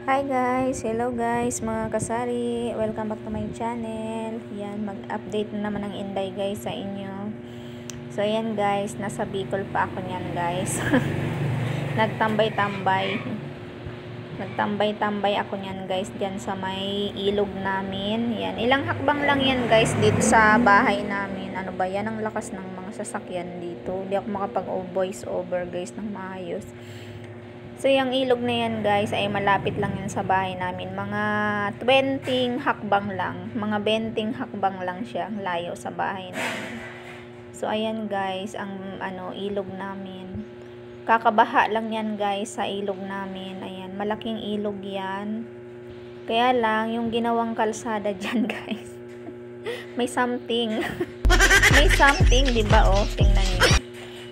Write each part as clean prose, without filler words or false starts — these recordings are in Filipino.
Hi guys! Hello guys mga kasari! Welcome back to my channel. Yan, mag-update na naman ng Inday guys sa inyo. So ayan guys, nasa Bicol pa ako niyan guys. Nagtambay-tambay. Nagtambay-tambay ako niyan guys dyan sa may ilog namin. Yan, ilang hakbang lang yan guys dito sa bahay namin. Ano ba yan? Ang lakas ng mga sasakyan dito. Hindi ako makapag-voice over guys ng maayos. So, yung ilog na yan guys ay malapit lang yan sa bahay namin. Mga 20 hakbang lang. Mga 20 hakbang lang siya. Layo sa bahay namin. So, ayan guys, ang ilog namin. Kakabaha lang yan guys sa ilog namin. Ayan, malaking ilog yan. Kaya lang, yung ginawang kalsada dyan guys. May something. May something, diba? Oh, tingnan niyo.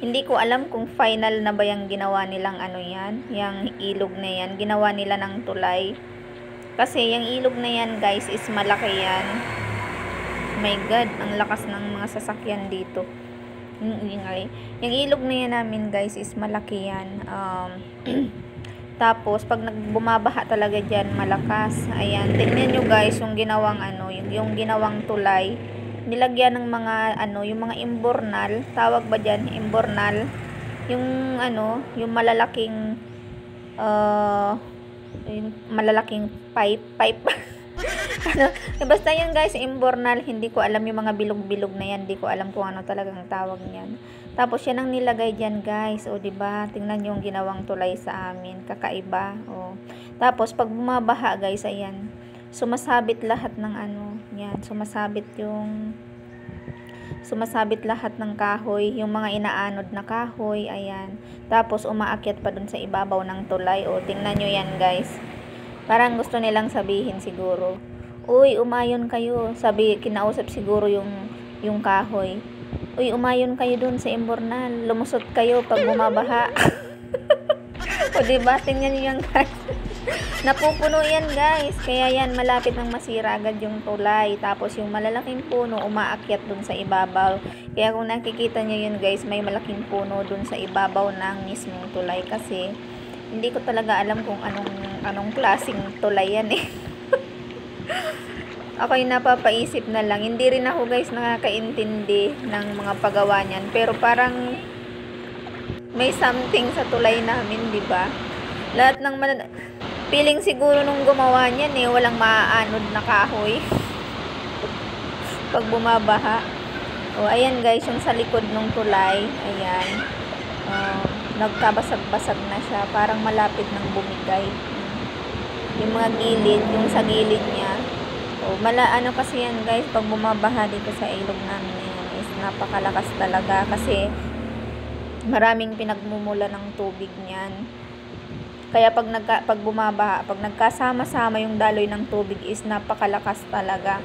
Hindi ko alam kung final na ba yung ginawa nilang yan, yung ilog na yan, ginawa nila ng tulay. Kasi yung ilog na yan guys is malaki yan. My God, ang lakas ng mga sasakyan dito. Yung ilog na yan namin guys is malaki yan. Tapos pag nagbumabaha talaga dyan, malakas. Ayan, tingnan nyo guys yung ginawang yung ginawang tulay. Nilagyan ng mga yung mga imbornal, tawag ba diyan, imbornal, yung yung malalaking malalaking pipe. Basta yun guys, imbornal, hindi ko alam yung mga bilog-bilog na yan, hindi ko alam kung ano talagang tawag niyan. Tapos yan ang nilagay diyan guys, o di ba? Tingnan niyo yung ginawang tulay sa amin, kakaiba. O. Tapos pag bumabaha guys, ayan, sumasabit lahat ng yan, sumasabit lahat ng kahoy, yung mga inaanod na kahoy, ayan. Tapos umaakyat pa dun sa ibabaw ng tulay. O, tingnan nyo yan guys. Parang gusto nilang sabihin siguro, uy, umayon kayo. Kinausap siguro yung kahoy. Uy, umayon kayo dun sa imbornal. Lumusot kayo pag bumabaha. O, diba? Tingnan nyo yan guys. Napupuno yan guys, kaya yan malapit nang masira agad yung tulay. Tapos yung malalaking puno umaakyat dun sa ibabaw. Kaya kung nakikita nyo yun guys, may malaking puno dun sa ibabaw ng mismong tulay. Kasi hindi ko talaga alam kung anong klaseng tulay yan eh. Ako'y napapaisip na lang. Hindi rin ako guys nakakaintindi ng mga paggawa niyan, pero parang may something sa tulay namin, di ba? Lahat ng feeling siguro nung gumawa niyan walang maaanod na kahoy pag bumabaha. O, ayan guys, yung sa likod ng tulay, ayan, nagkabasag-basag na siya, parang malapit ng bumigay. Yung mga gilid, yung sa gilid niya. O, kasi yan guys, pag bumabaha dito sa ilog namin yan is napakalakas talaga kasi maraming pinagmumula ng tubig niyan. Kaya pag bumabaha, pag nagkasama-sama yung daloy ng tubig is napakalakas talaga.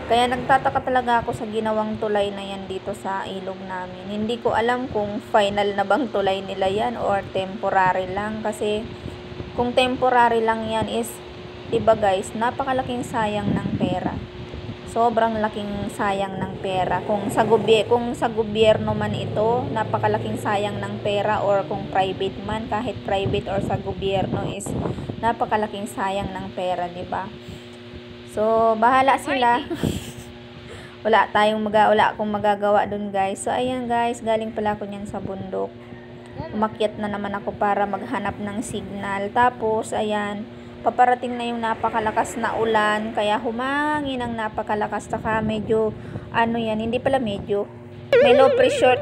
Kaya nagtataka talaga ako sa ginawang tulay na yan dito sa ilog namin. Hindi ko alam kung final na bang tulay nila yan or temporary lang. Kasi kung temporary lang yan is, diba guys, napakalaking sayang ng pera. Sobrang laking sayang ng pera. Kung sa gobyerno man ito, napakalaking sayang ng pera, or kung private man, kahit private or sa gobyerno is napakalaking sayang ng pera, 'di ba? So, bahala sila. wala akong magagawa dun guys. So, ayan guys, galing pala ako niyan sa bundok. Umakyat na naman ako para maghanap ng signal. Tapos, ayan, paparating na yung napakalakas na ulan, kaya humangin ang napakalakas. Saka medyo hindi pala medyo, may low pressure.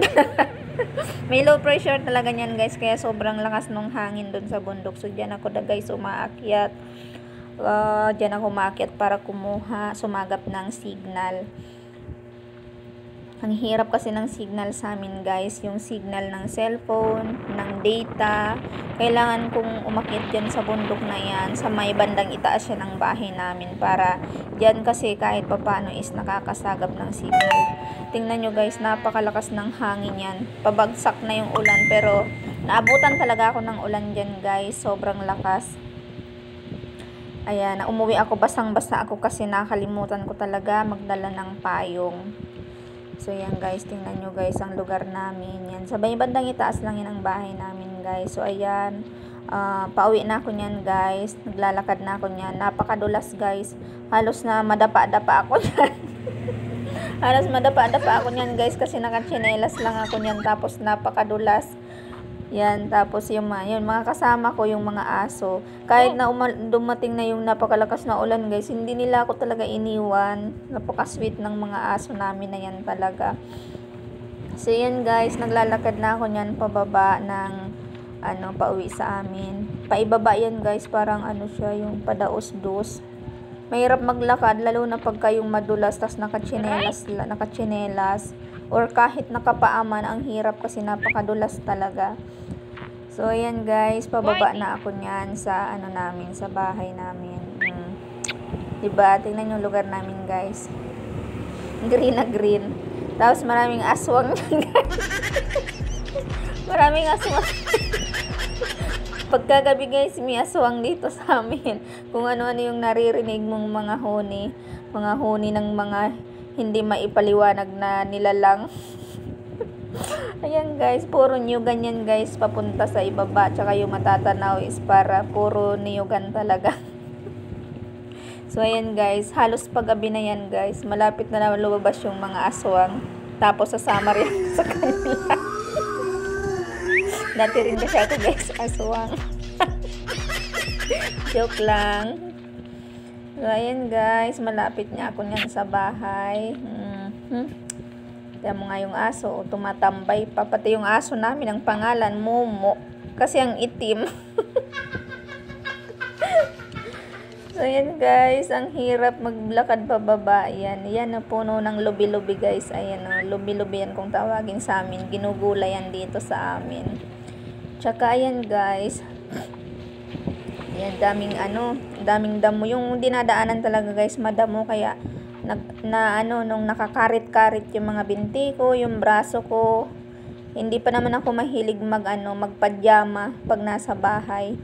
May low pressure talaga niyan guys, kaya sobrang lakas ng hangin doon sa bundok. So diyan ako guys umaakyat. Diyan ako umaakyat para sumagap ng signal. Ang hirap kasi ng signal sa amin guys, yung signal ng cellphone, ng data. Kailangan kong umakyat dyan sa bundok na yan, sa may bandang itaas siya ng bahay namin, para dyan kasi kahit papano is nakakasagap ng signal. Tingnan nyo guys, napakalakas ng hangin yan. Pabagsak na yung ulan, pero naabutan talaga ako ng ulan dyan guys, sobrang lakas. Ayan, umuwi ako, basang-basa ako kasi nakalimutan ko talaga magdala ng payong. So, yan guys, tingnan nyo guys ang lugar namin. Yan, sa bandang itaas lang yan ang bahay namin guys. So, ayan, pauwi na ako niyan guys. Naglalakad na ako niyan. Napakadulas guys. Halos na madapa-dapa ako niyan. Halos madapa-dapa ako niyan guys kasi nakatsinelas lang ako niyan tapos napakadulas. Yan, tapos yung mga kasama ko, yung mga aso. Kahit na dumating na yung napakalakas na ulan guys, hindi nila ako talaga iniwan. Napaka-sweet ng mga aso namin na yan talaga. So yan guys, naglalakad na ako niyan pababa ng pauwi sa amin. Paibaba yan guys, parang siya, yung padaos-dos. Mahirap maglakad lalo na pagka yung madulas tas nakatsinelas or kahit nakapaaman, ang hirap kasi napakadulas talaga. So ayan guys, pababa na ako niyan sa namin, sa bahay namin. Diba? Tingnan yung lugar namin guys. Green na green. Tapos maraming aswang guys. Maraming aswang. Pagkagabi guys, may aswang dito sa amin. Kung ano-ano yung naririnig mong mga huni ng mga hindi maipaliwanag na nilalang. Ayan guys, puro niyugan yan guys, papunta sa ibaba. Tsaka yung matatanaw is para puro niyugan talaga. So ayan guys, halos paggabi na yan guys. Malapit na naman lumabas yung mga aswang. Tapos sasama rin sa kanila. Dati rin kasi ako guys, aswang. Joke lang. So ayan guys, malapit niya ako niyan sa bahay. Kaya mo nga yung aso, tumatambay pa. Pati yung aso namin, ang pangalan, Momo. Kasi ang itim. So, yan guys, ang hirap maglakad pababa. Yan na puno ng lubi-lubi guys. Ayan lubi-lubi yan kung tawagin sa amin. Ginugula yan dito sa amin. Tsaka ayan guys. Ayan, daming damo. Yung dinadaanan talaga guys, madamo. Kaya nung nakakarit-karit yung mga binti ko, yung braso ko. Hindi pa naman ako mahilig magpadyama pag nasa bahay.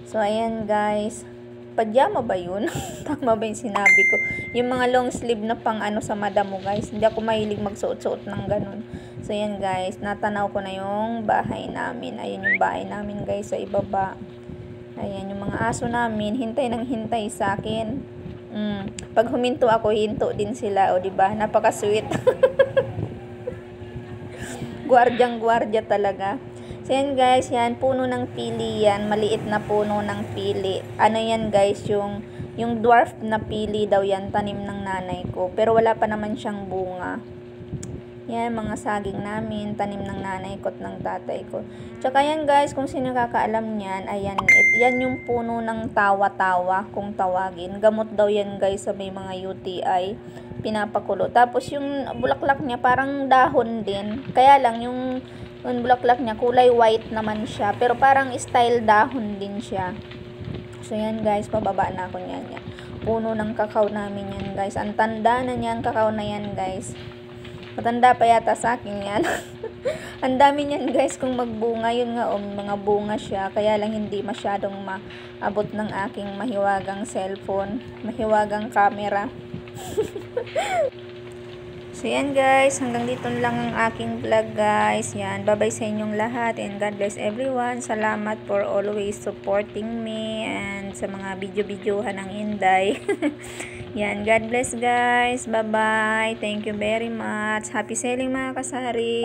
So ayan guys, padyama ba yun? Tama ba yung sinabi ko? Yung mga long sleeve na pang sa madamo guys, hindi ako mahilig magsuot-suot ng ganun. So ayan guys, natanaw ko na yung bahay namin. Ayan yung bahay namin guys sa ibaba. Ayan yung mga aso namin, hintay ng hintay sa akin. Pag huminto ako, hinto din sila, o diba? Napaka-sweet. Gwardyang-gwardya talaga. So yan guys, yan puno ng pili yan, maliit na puno ng pili. Ano yan guys, yung dwarf na pili daw yan, tanim ng nanay ko. Pero wala pa naman siyang bunga. Yan, mga saging namin, tanim ng nanay ko at ng tatay ko. Tsaka yan guys, kung sino kakaalam niyan, ayan, yan yung puno ng tawa-tawa, kung tawagin. Gamot daw yan guys sa may mga UTI, pinapakulo. Tapos yung bulaklak niya parang dahon din. Kaya lang yung bulaklak niya kulay white naman siya, pero parang style dahon din siya. So yan guys, pababa na ako niyan. Puno ng kakao namin yan guys. Ang tanda na niyan, kakao na yan guys. Matanda pa yata sa akin yan. Ang dami niyan guys kung magbunga. Yun nga mga bunga siya. Kaya lang hindi masyadong maabot ng aking mahiwagang cellphone. Mahiwagang camera. So yan guys. Hanggang dito lang ang aking vlog guys. Yan. Bye-bye sa inyong lahat. And God bless everyone. Salamat for always supporting me. And sa mga video-videohan ng Inday. Yan, God bless guys. Bye-bye. Thank you very much. Happy selling mga kasari.